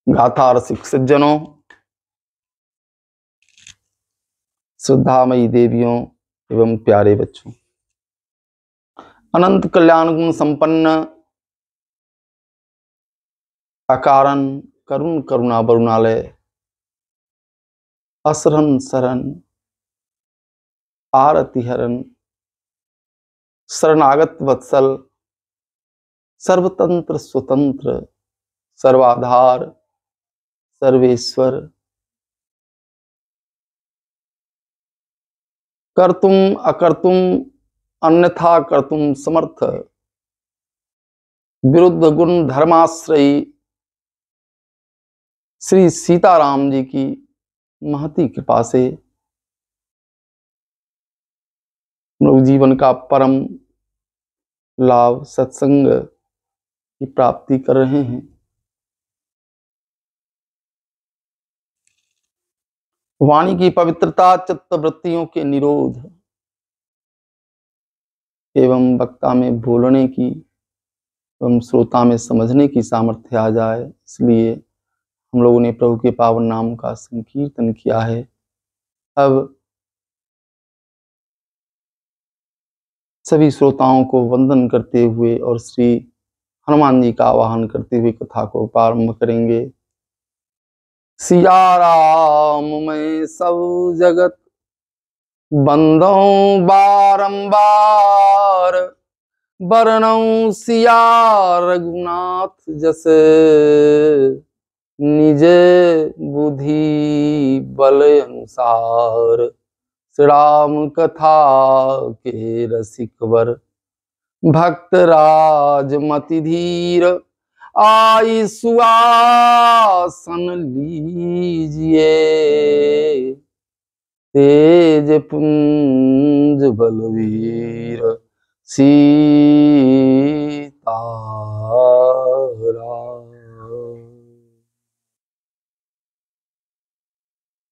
गाथा रसिक सज्जनों, श्रद्धामयी देवियों एवं प्यारे बच्चों, अनंत कल्याण गुण संपन्न अकारण करुण करुणा वरुणालय असरन शरण आरति हरण शरणागत वत्सल सर्वतंत्र स्वतंत्र सर्वाधार सर्वेश्वर कर्तुम अकर्तुम अन्यथा कर्तुम समर्थ विरुद्ध गुण धर्माश्रयी श्री सीताराम जी की महती कृपा से लोग जीवन का परम लाभ सत्संग की प्राप्ति कर रहे हैं। वाणी की पवित्रता, चित्तवृत्तियों के निरोध एवं वक्ता में बोलने की एवं श्रोता में समझने की सामर्थ्य आ जाए, इसलिए हम लोगों ने प्रभु के पावन नाम का संकीर्तन किया है। अब सभी श्रोताओं को वंदन करते हुए और श्री हनुमान जी का आवाहन करते हुए कथा को प्रारंभ करेंगे। सिया राम मैं सब जगत बंदो बारंबार, बरनऊं सिया रघुनाथ जस निज बुद्धि बल अनुसार। श्री राम कथा के रसिक वर भक्त राज मति धीर, आई सुआसन लीजिए तेज पुंज बलवीर सीताराम।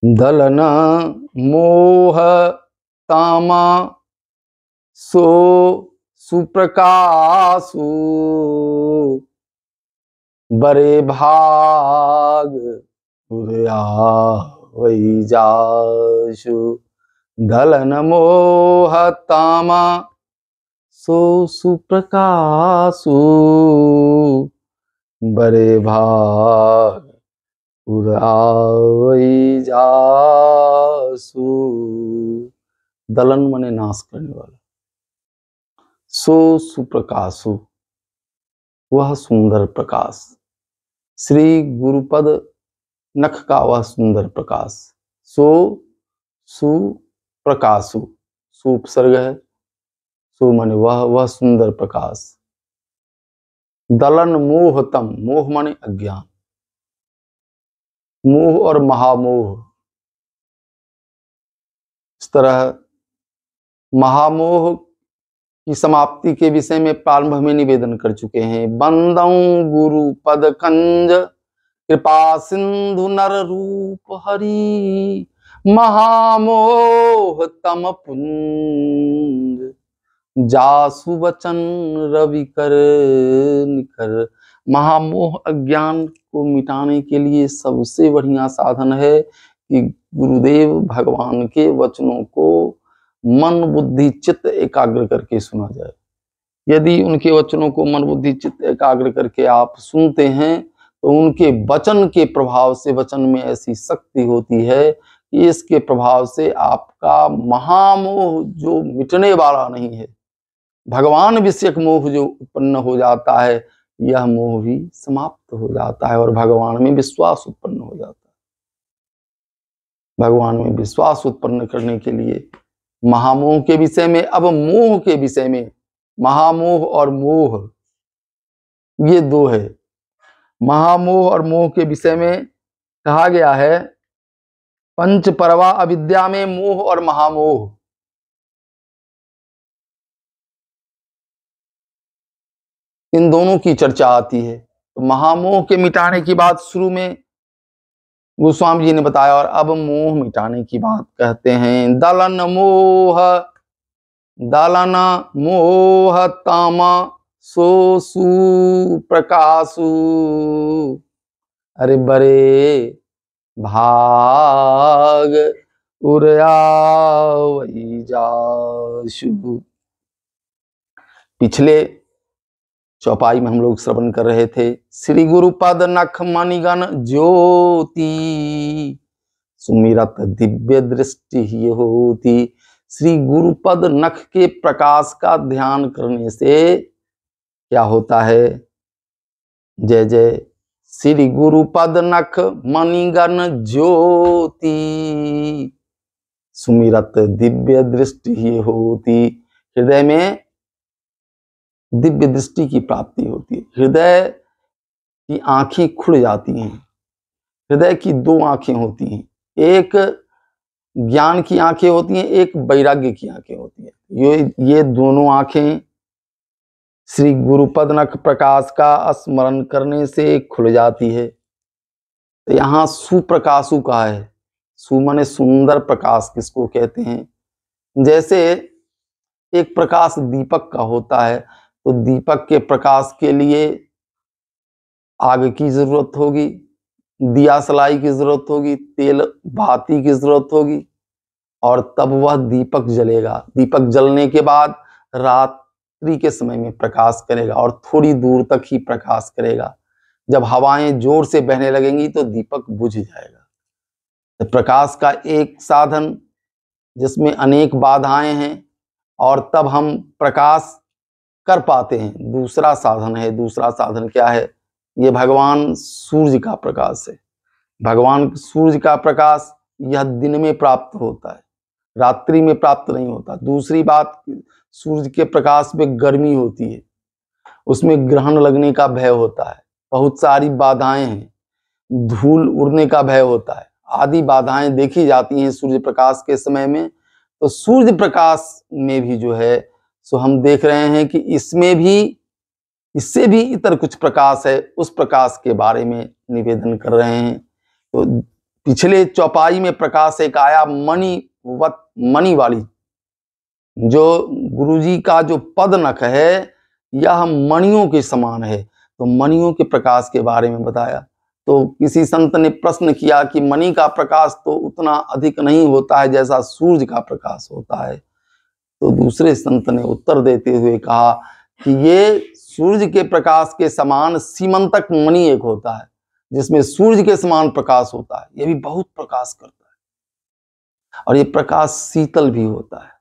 दलन मोह तामा सो सुप्रकाशु, बरे भाग वही जाशु। दलन मोह तामा सो सुप्रकाशु, बरे भाग वही जासु। दलन मने नाश करने वाला, सो सुप्रकाशु वह सुंदर प्रकाश, श्री गुरुपद नख का वह सुंदर प्रकाश। सो सुप्रकाशु, सुपसर्ग है, सो माने वह सुंदर प्रकाश। दलन मोहतम, मोह माने अज्ञान, मोह और महामोह। इस तरह महामोह की समाप्ति के विषय में प्रारंभ में निवेदन कर चुके हैं। बंदऊं गुरु पद कंज, कृपा सिंधु नर रूप हरि, महामोह तम पुंज, जासु वचन रवि कर निकर। महामोह अज्ञान को मिटाने के लिए सबसे बढ़िया साधन है कि गुरुदेव भगवान के वचनों को मन बुद्धि चित्त एकाग्र करके सुना जाए। यदि उनके वचनों को मन बुद्धि चित्त एकाग्र करके आप सुनते हैं तो उनके वचन के प्रभाव से, वचन में ऐसी शक्ति होती है कि इसके प्रभाव से आपका महामोह जो मिटने वाला नहीं है, भगवान विषयक मोह जो उत्पन्न हो जाता है, यह मोह भी समाप्त हो जाता है और भगवान में विश्वास उत्पन्न हो जाता है। भगवान में विश्वास उत्पन्न करने के लिए महामोह के विषय में, अब मोह के विषय में, महामोह और मोह ये दो है। महामोह और मोह के विषय में कहा गया है, पंच परवा अविद्या में मोह और महामोह। इन दोनों की चर्चा आती है। तो महामोह के मिटाने की बात शुरू में गोस्वामी जी ने बताया और अब मोह मिटाने की बात कहते हैं। दलन मोह तामा सो सुप्रकाशु, अरे बड़े भाग उड़ावई जासु। पिछले चौपाई में हम लोग श्रवण कर रहे थे, श्री गुरुपद नख मणिगण ज्योति सुमिरत दिव्य दृष्टि ही होती। श्री गुरुपद नख के प्रकाश का ध्यान करने से क्या होता है? जय जय। श्री गुरुपद नख मणिगण ज्योति सुमिरत दिव्य दृष्टि ही होती। हृदय में दिव्य दृष्टि की प्राप्ति होती है। हृदय की आंखें खुल जाती हैं। हृदय की दो आंखें होती हैं, एक ज्ञान की आंखें होती हैं, एक वैराग्य की आंखें होती हैं। ये दोनों आंखें श्री गुरुपद नख प्रकाश का स्मरण करने से खुल जाती है। तो यहाँ सुप्रकाशु कहा है। सु माने सुंदर प्रकाश किसको कहते हैं? जैसे एक प्रकाश दीपक का होता है, तो दीपक के प्रकाश के लिए आग की जरूरत होगी, दिया सलाई की जरूरत होगी, तेल भाती की जरूरत होगी, और तब वह दीपक जलेगा। दीपक जलने के बाद रात्रि के समय में प्रकाश करेगा और थोड़ी दूर तक ही प्रकाश करेगा। जब हवाएं जोर से बहने लगेंगी तो दीपक बुझ जाएगा। तो प्रकाश का एक साधन जिसमें अनेक बाधाएं हैं और तब हम प्रकाश कर पाते हैं, दूसरा साधन है। दूसरा साधन क्या है? ये भगवान सूर्य का प्रकाश है। भगवान सूर्य का प्रकाश यह दिन में प्राप्त होता है, रात्रि में प्राप्त नहीं होता। दूसरी बात, सूर्य के प्रकाश में गर्मी होती है, उसमें ग्रहण लगने का भय होता है, बहुत सारी बाधाएं हैं, धूल उड़ने का भय होता है, आदि बाधाएं देखी जाती हैं सूर्य प्रकाश के समय में। तो सूर्य प्रकाश में भी जो है सो हम देख रहे हैं कि इसमें भी, इससे भी इतर कुछ प्रकाश है, उस प्रकाश के बारे में निवेदन कर रहे हैं। तो पिछले चौपाई में प्रकाश एक आया मणि वाली, जो गुरुजी का जो पद नख है यह मणियों के समान है। तो मणियों के प्रकाश के बारे में बताया। तो किसी संत ने प्रश्न किया कि मणि का प्रकाश तो उतना अधिक नहीं होता है जैसा सूर्य का प्रकाश होता है। तो दूसरे संत ने उत्तर देते हुए कहा कि ये सूर्य के प्रकाश के समान सीमंतक मणि एक होता है, जिसमें सूर्य के समान प्रकाश होता है। ये भी बहुत प्रकाश करता है और ये प्रकाश शीतल भी होता है,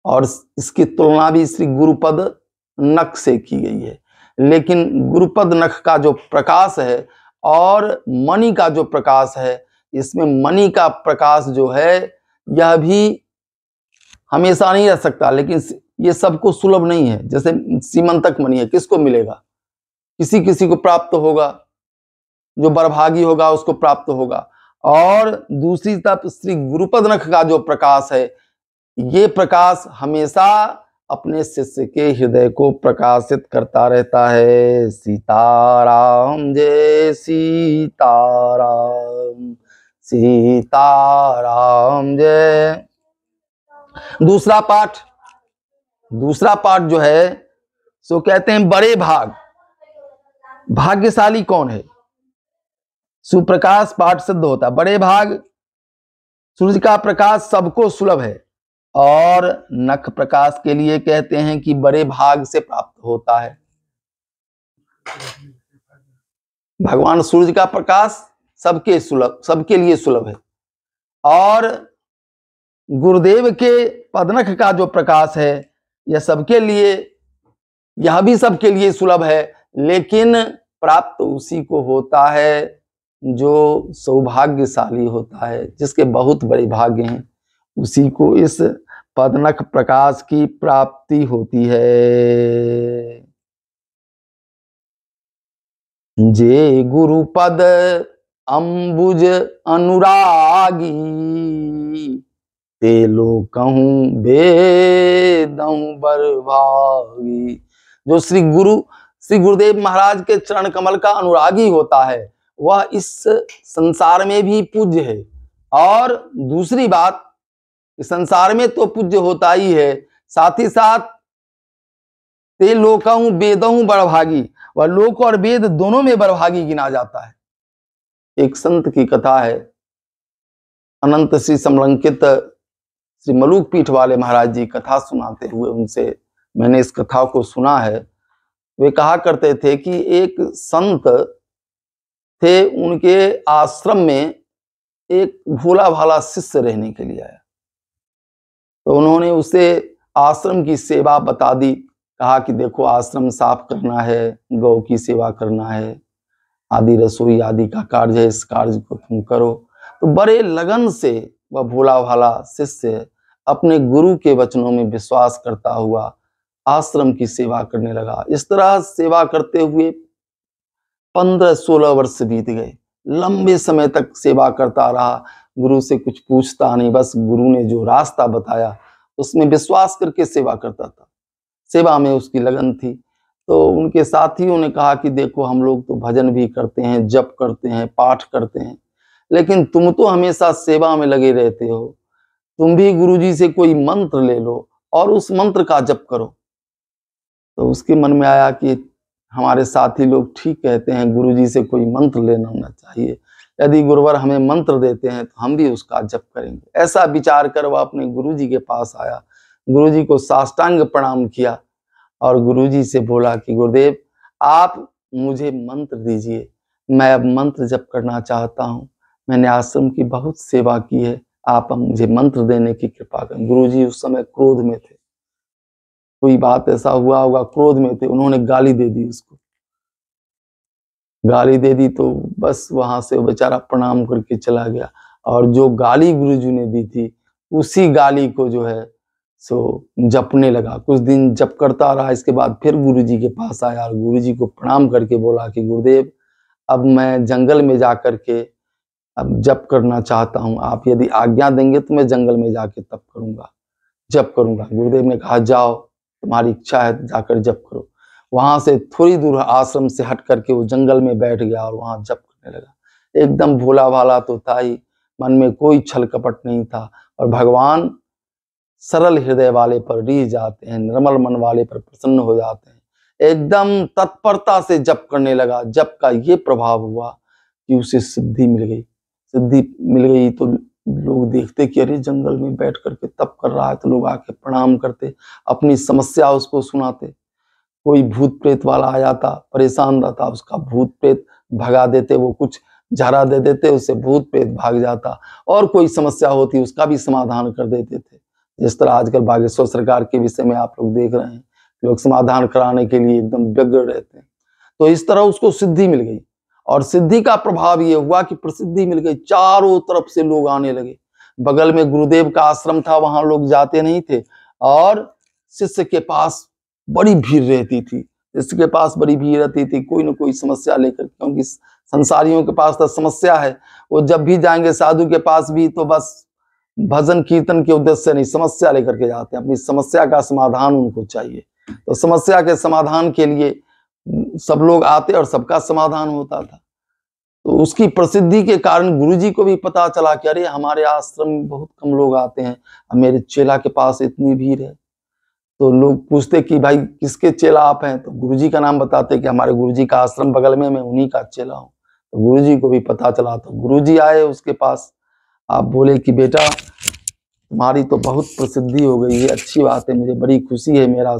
और इसकी तुलना भी श्री गुरुपद नख से की गई है। लेकिन गुरुपद नख का जो प्रकाश है और मणि का जो प्रकाश है, इसमें मणि का प्रकाश जो है यह भी हमेशा नहीं रह सकता, लेकिन ये सबको सुलभ नहीं है। जैसे सीमंतक मणि है, किसको मिलेगा? किसी किसी को प्राप्त होगा, जो बरभागी होगा उसको प्राप्त होगा। और दूसरी तरफ श्री गुरुपद नख का जो प्रकाश है, ये प्रकाश हमेशा अपने शिष्य के हृदय को प्रकाशित करता रहता है। सीताराम जय सीताराम, सीताराम जय। दूसरा पाठ जो है सो कहते हैं बड़े भाग। भाग्यशाली कौन है? सुप्रकाश पाठ सिद्ध होता है। बड़े भाग, सूर्य का प्रकाश सबको सुलभ है, और नख प्रकाश के लिए कहते हैं कि बड़े भाग से प्राप्त होता है। भगवान सूर्य का प्रकाश सबके लिए सुलभ है, और गुरुदेव के पदनख का जो प्रकाश है यह भी सबके लिए सुलभ है। लेकिन प्राप्त उसी को होता है जो सौभाग्यशाली होता है, जिसके बहुत बड़े भाग्य हैं, उसी को इस पदनख प्रकाश की प्राप्ति होती है। जे गुरुपद अंबुज अनुरागी, ते लोग कहूं बेदहूं बरभागी। जो श्री गुरुदेव महाराज के चरण कमल का अनुरागी होता है, वह इस संसार में भी पूज्य है। और दूसरी बात, इस संसार में तो पूज्य होता ही है, साथ ही साथ ते लोकहूं बेदहूं बड़भागी, वह लोक और वेद दोनों में बड़भागी गिना जाता है। एक संत की कथा है, अनंत श्री समलंकित श्री मलूक पीठ वाले महाराज जी कथा सुनाते हुए उनसे मैंने इस कथा को सुना है। वे कहा करते थे कि एक संत थे, उनके आश्रम में एक भोला भाला शिष्य रहने के लिए आया। तो उन्होंने उसे आश्रम की सेवा बता दी, कहा कि देखो आश्रम साफ करना है, गौ की सेवा करना है, आदि रसोई आदि का कार्य है, इस कार्य को तुम करो। तो बड़े लगन से वह भोला भाला शिष्य अपने गुरु के वचनों में विश्वास करता हुआ आश्रम की सेवा करने लगा। इस तरह सेवा करते हुए 15-16 वर्ष बीत गए। लंबे समय तक सेवा करता रहा, गुरु से कुछ पूछता नहीं, बस गुरु ने जो रास्ता बताया उसमें विश्वास करके सेवा करता था। सेवा में उसकी लगन थी। तो उनके साथियों ने कहा कि देखो हम लोग तो भजन भी करते हैं, जप करते हैं, पाठ करते हैं, लेकिन तुम तो हमेशा सेवा में लगे रहते हो, तुम भी गुरुजी से कोई मंत्र ले लो और उस मंत्र का जप करो। तो उसके मन में आया कि हमारे साथी लोग ठीक कहते हैं, गुरुजी से कोई मंत्र लेना होना चाहिए, यदि गुरुवर हमें मंत्र देते हैं तो हम भी उसका जप करेंगे। ऐसा विचार कर वह अपने गुरुजी के पास आया, गुरुजी को साष्टांग प्रणाम किया और गुरुजी से बोला कि गुरुदेव आप मुझे मंत्र दीजिए, मैं अब मंत्र जप करना चाहता हूँ, मैंने आश्रम की बहुत सेवा की है, आप मुझे मंत्र देने की कृपा करें। गुरुजी उस समय क्रोध में थे, कोई बात ऐसा हुआ होगा, क्रोध में थे, उन्होंने गाली दे दी उसको। गाली दे दी तो बस वहां से वो बेचारा प्रणाम करके चला गया और जो गाली गुरुजी ने दी थी उसी गाली को जो है सो जपने लगा। कुछ दिन जप करता रहा, इसके बाद फिर गुरुजी के पास आया और गुरुजी को प्रणाम करके बोला कि गुरुदेव अब मैं जंगल में जाकर के अब जप करना चाहता हूँ, आप यदि आज्ञा देंगे तो मैं जंगल में जाके तप करूंगा, जप करूंगा। गुरुदेव ने कहा जाओ, तुम्हारी इच्छा है जाकर जप करो। वहां से थोड़ी दूर आश्रम से हट करके वो जंगल में बैठ गया और वहां जप करने लगा। एकदम भोला भाला तो था ही, मन में कोई छल कपट नहीं था और भगवान सरल हृदय वाले पर रीझ जाते हैं, निर्मल मन वाले पर प्रसन्न हो जाते हैं। एकदम तत्परता से जप करने लगा। जप का ये प्रभाव हुआ कि उसे सिद्धि मिल गई। सिद्धि मिल गई तो लोग देखते कि अरे जंगल में बैठ करके तप कर रहा है, तो लोग आके प्रणाम करते, अपनी समस्या उसको सुनाते। कोई भूत प्रेत वाला आ जाता, परेशान रहता, उसका भूत प्रेत भगा देते, वो कुछ झाड़ा दे देते, उससे भूत प्रेत भाग जाता। और कोई समस्या होती उसका भी समाधान कर देते थे। जिस तरह आजकल बागेश्वर सरकार के विषय में आप लोग देख रहे हैं, लोग समाधान कराने के लिए एकदम व्यग्र रहते हैं। तो इस तरह उसको सिद्धि मिल गई और सिद्धि का प्रभाव ये हुआ कि प्रसिद्धि मिल गई, चारों तरफ से लोग आने लगे। बगल में गुरुदेव का आश्रम था, वहां लोग जाते नहीं थे और शिष्य के पास बड़ी भीड़ रहती थी। शिष्य के पास बड़ी भीड़ रहती थी, कोई ना कोई समस्या लेकर, क्योंकि संसारियों के पास तो समस्या है, वो जब भी जाएंगे साधु के पास भी तो बस भजन कीर्तन के उद्देश्य से नहीं, समस्या लेकर के जाते हैं, अपनी समस्या का समाधान उनको चाहिए। तो समस्या के समाधान के लिए सब लोग आते और सबका समाधान होता था। तो उसकी प्रसिद्धि के कारण गुरुजी को भी पता चला कि अरे हमारे आश्रम में बहुत कम लोग आते हैं, अब मेरे चेला के पास इतनी भीड़ है। तो लोग पूछते कि भाई किसके चेला आप हैं, तो गुरुजी का नाम बताते कि हमारे गुरुजी का आश्रम बगल में, मैं उन्हीं का चेला हूँ। तो गुरुजी को भी पता चला, तो गुरुजी आए उसके पास। आप बोले कि बेटा तुम्हारी तो बहुत प्रसिद्धि हो गई है, अच्छी बात है, मुझे बड़ी खुशी है, मेरा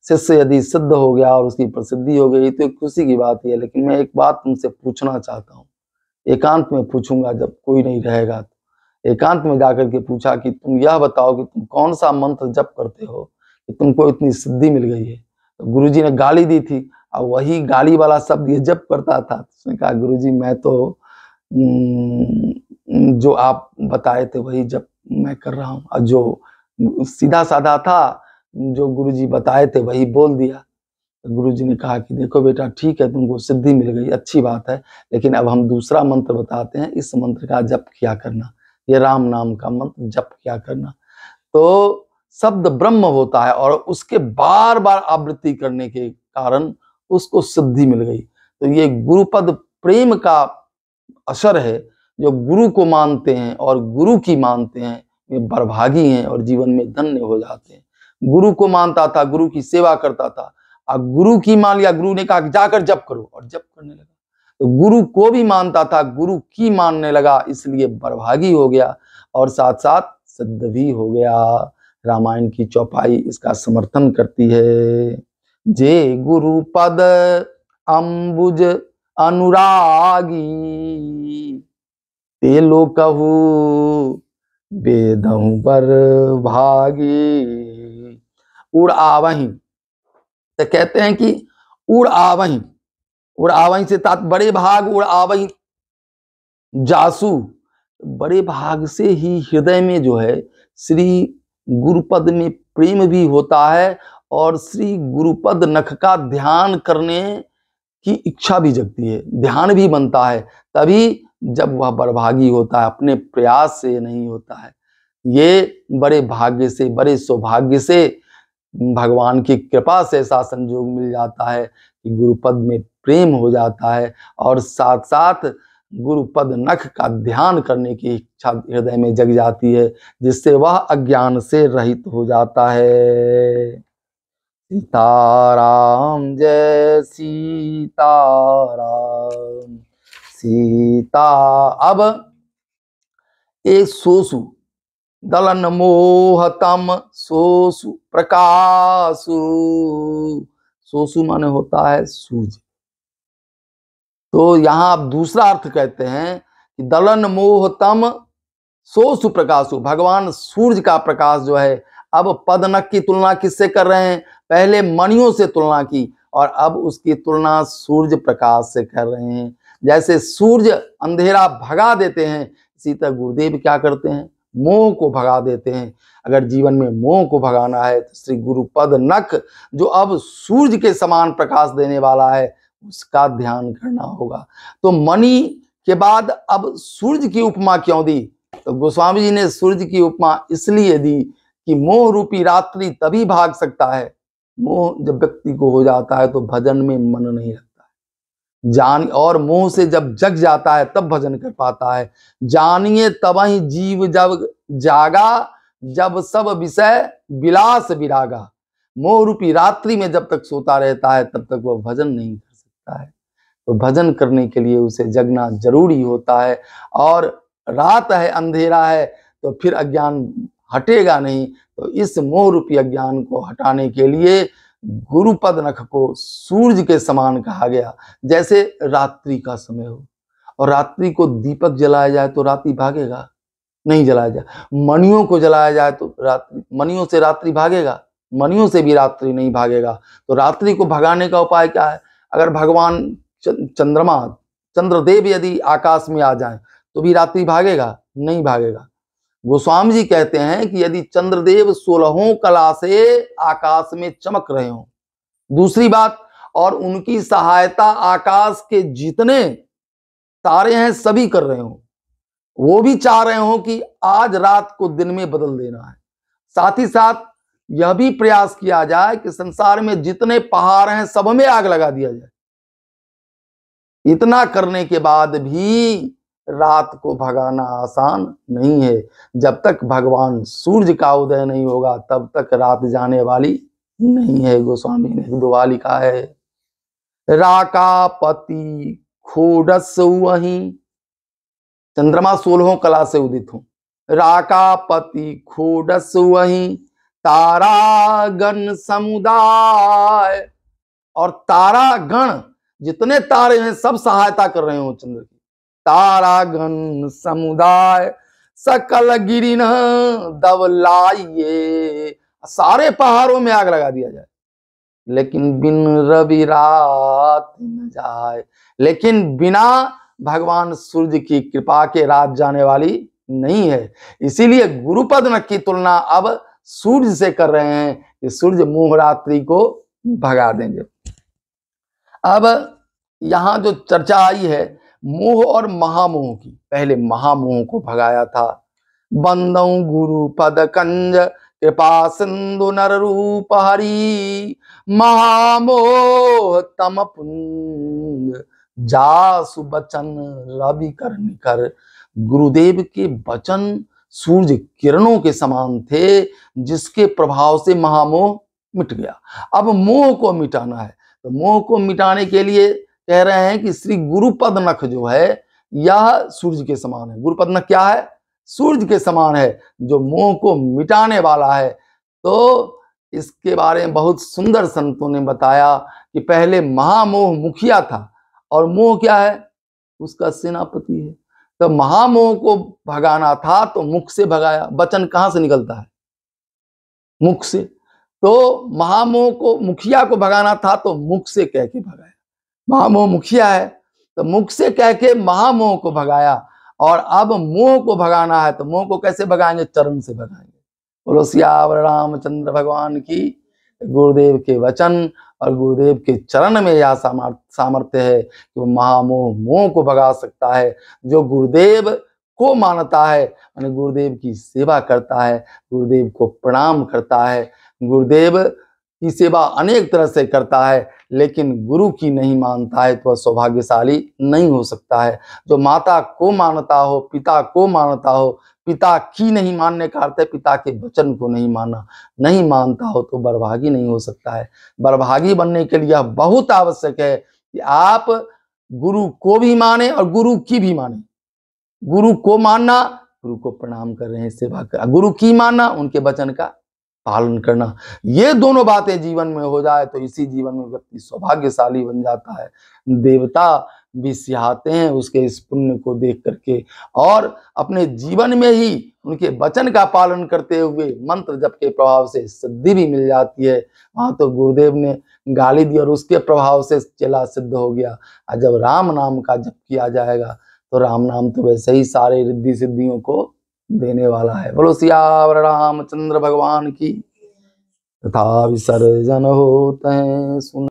शिष्य यदि सिद्ध हो गया और उसकी प्रसिद्धि हो गई तो एक खुशी की बात है, लेकिन मैं एक बात तुमसे पूछना चाहता हूँ। एकांत में पूछूंगा, जब कोई नहीं रहेगा तो। एकांत में जाकर के पूछा कि तुम यह बताओ कि तुम कौन सा मंत्र जप करते हो कि तुमको इतनी सिद्धि मिल गई है। तो गुरुजी ने गाली दी थी और वही गाली वाला शब्द ये जप करता था। उसने कहा गुरुजी मैं तो जो आप बताए थे वही जप मैं कर रहा हूँ, और जो सीधा साधा था जो गुरुजी बताए थे वही बोल दिया। तो गुरुजी ने कहा कि देखो बेटा ठीक है, तुमको सिद्धि मिल गई, अच्छी बात है, लेकिन अब हम दूसरा मंत्र बताते हैं, इस मंत्र का जप किया करना, ये राम नाम का मंत्र जप किया करना। तो शब्द ब्रह्म होता है और उसके बार बार आवृत्ति करने के कारण उसको सिद्धि मिल गई। तो ये गुरुपद प्रेम का असर है। जो गुरु को मानते हैं और गुरु की मानते हैं वे बड़भागी हैं और जीवन में धन्य हो जाते हैं। गुरु को मानता था, गुरु की सेवा करता था, और गुरु की मान लिया, गुरु ने कहा कि जाकर जप करो और जप करने लगा। तो गुरु को भी मानता था, गुरु की मानने लगा, इसलिए बड़भागी हो गया और साथ साथ सिद्ध भी हो गया। रामायण की चौपाई इसका समर्थन करती है। जे गुरु पद अम्बुज अनुरागी, ते लो कहू बेदहु पर भागी। उड़ आवहीं, तो कहते हैं कि उड़ आवहीं, उड़ आवहीं से बड़े भाग उड़ आवहीं जासु, बड़े भाग से ही हृदय में जो है श्री गुरुपद में प्रेम भी होता है और श्री गुरुपद नख का ध्यान करने की इच्छा भी जगती है, ध्यान भी बनता है, तभी जब वह बड़भागी होता है, अपने प्रयास से नहीं होता है। ये बड़े भाग्य से, बड़े सौभाग्य से, भगवान की कृपा से ऐसा संयोग मिल जाता है कि गुरुपद में प्रेम हो जाता है और साथ साथ गुरुपद नख का ध्यान करने की इच्छा हृदय में जग जाती है, जिससे वह अज्ञान से रहित हो जाता है। सीताराम जय सीताराम सीता। अब एक सोसु दलन मोहतम सोसु प्रकाशु, सोसु माने होता है सूर्य। तो यहां आप दूसरा अर्थ कहते हैं कि दलन मोहतम सोसु प्रकाशु, भगवान सूर्य का प्रकाश जो है। अब पदनक की तुलना किससे कर रहे हैं? पहले मणियों से तुलना की और अब उसकी तुलना सूर्य प्रकाश से कर रहे हैं। जैसे सूर्य अंधेरा भगा देते हैं, इसी तरह गुरुदेव क्या करते हैं? मोह को भगा देते हैं। अगर जीवन में मोह को भगाना है तो श्री गुरुपद नख जो अब सूर्य के समान प्रकाश देने वाला है, उसका ध्यान करना होगा। तो मणि के बाद अब सूर्य की उपमा क्यों दी? तो गोस्वामी जी ने सूर्य की उपमा इसलिए दी कि मोह रूपी रात्रि तभी भाग सकता है, मोह जब व्यक्ति को हो जाता है तो भजन में मन नहीं लगता है। जान और मोह से जब जग जाता है तब भजन कर पाता है। जानिए तबहि जीव जब जागा, जब सब विषय विलास विरागा। मोह रूपी रात्रि में जब तक सोता रहता है तब तक वह भजन नहीं कर सकता है। तो भजन करने के लिए उसे जगना जरूरी होता है। और रात है, अंधेरा है, तो फिर अज्ञान हटेगा नहीं। तो इस मोह रूपी अज्ञान को हटाने के लिए गुरुपद नख को सूर्य के समान कहा गया। जैसे रात्रि का समय हो और रात्रि को दीपक जलाया जाए तो रात्रि भागेगा? नहीं जलाया जाए। मणियों को जलाया जाए तो रात्रि, मणियों से रात्रि भागेगा? मणियों से भी रात्रि नहीं भागेगा। तो रात्रि को भगाने का उपाय क्या है? अगर भगवान चंद्रमा, चंद्रदेव यदि आकाश में आ जाए तो भी रात्रि भागेगा? नहीं भागेगा। गोस्वामी जी कहते हैं कि यदि चंद्रदेव 16 कला से आकाश में चमक रहे हो, दूसरी बात, और उनकी सहायता आकाश के जितने तारे हैं सभी कर रहे हो, वो भी चाह रहे हो कि आज रात को दिन में बदल देना है, साथ ही साथ यह भी प्रयास किया जाए कि संसार में जितने पहाड़ हैं सब में आग लगा दिया जाए, इतना करने के बाद भी रात को भगाना आसान नहीं है। जब तक भगवान सूर्य का उदय नहीं होगा तब तक रात जाने वाली नहीं है। गोस्वामी ने दुआ लिखा है, राकापति खोडस वही, चंद्रमा 16 कला से उदित हूं, राकापति खोडस वही, तारागण समुदाय, और तारागण जितने तारे हैं सब सहायता कर रहे हो चंद्र की। तारागण समुदाय सकल गिरिन दवलाइए, सारे पहाड़ों में आग लगा दिया जाए, लेकिन बिन रवि रात न जाए, लेकिन बिना भगवान सूर्य की कृपा के रात जाने वाली नहीं है। इसीलिए गुरुपद नख की तुलना अब सूर्य से कर रहे हैं कि सूर्य मोह रात्रि को भगा देंगे। अब यहां जो चर्चा आई है मोह और महामोह की, पहले महामोह को भगाया था। बंदौ गुरु पद कंज कृपा सिंधु नर रूप हरि, महामोह तम पुंज जासु बचन रवि कर निकर। गुरुदेव के वचन सूर्य किरणों के समान थे, जिसके प्रभाव से महामोह मिट गया। अब मोह को मिटाना है, तो मोह को मिटाने के लिए कह रहे हैं कि श्री गुरुपद नख जो है यह सूर्य के समान है। गुरुपद नख क्या है? सूर्य के समान है, जो मोह को मिटाने वाला है। तो इसके बारे में बहुत सुंदर संतों ने बताया कि पहले महामोह मुखिया था, और मोह क्या है? उसका सेनापति है। तो महामोह को भगाना था तो मुख से भगाया। वचन कहां से निकलता है? मुख से। तो महामोह को, मुखिया को भगाना था तो मुख से कह के भगाया। महामोह मुखिया है तो मुख से कह के महामोह को भगाया, और अब मोह को भगाना है तो मोह को कैसे भगाएंगे? चरण से भगाएंगे। बोलो सियावर रामचंद्र भगवान की। गुरुदेव के वचन और गुरुदेव के चरण में यह सामर्थ्य है कि वो महामोह मोह को भगा सकता है। जो गुरुदेव को मानता है, माने गुरुदेव की सेवा करता है, गुरुदेव को प्रणाम करता है, गुरुदेव की सेवा अनेक तरह से करता है, लेकिन गुरु की नहीं मानता है तो वह सौभाग्यशाली नहीं हो सकता है। जो माता को मानता हो, पिता को मानता हो, पिता की नहीं मानने का अर्थ है पिता के वचन को नहीं मानना, नहीं मानता हो तो बरभागी नहीं हो सकता है। बरभागी बनने के लिए बहुत आवश्यक है कि आप गुरु को भी माने और गुरु की भी माने। गुरु को मानना, गुरु को प्रणाम कर रहे हैं, सेवा कर, गुरु की मानना, उनके वचन का पालन करना। ये दोनों बातें जीवन में हो जाए तो इसी जीवन में व्यक्ति सौभाग्यशाली बन जाता है। देवता भी सिहाते हैं उसके इस पुण्य को देख करके, और अपने जीवन में ही उनके वचन का पालन करते हुए मंत्र जप के प्रभाव से सिद्धि भी मिल जाती है। वहां तो गुरुदेव ने गाली दी और उसके प्रभाव से चेला सिद्ध हो गया। और जब राम नाम का जप किया जाएगा तो राम नाम तो वैसे ही सारे रिद्धि सिद्धियों को देने वाला है। बोलो सियावर रामचंद्र भगवान की। तथा विसर्जन होते हैं सुन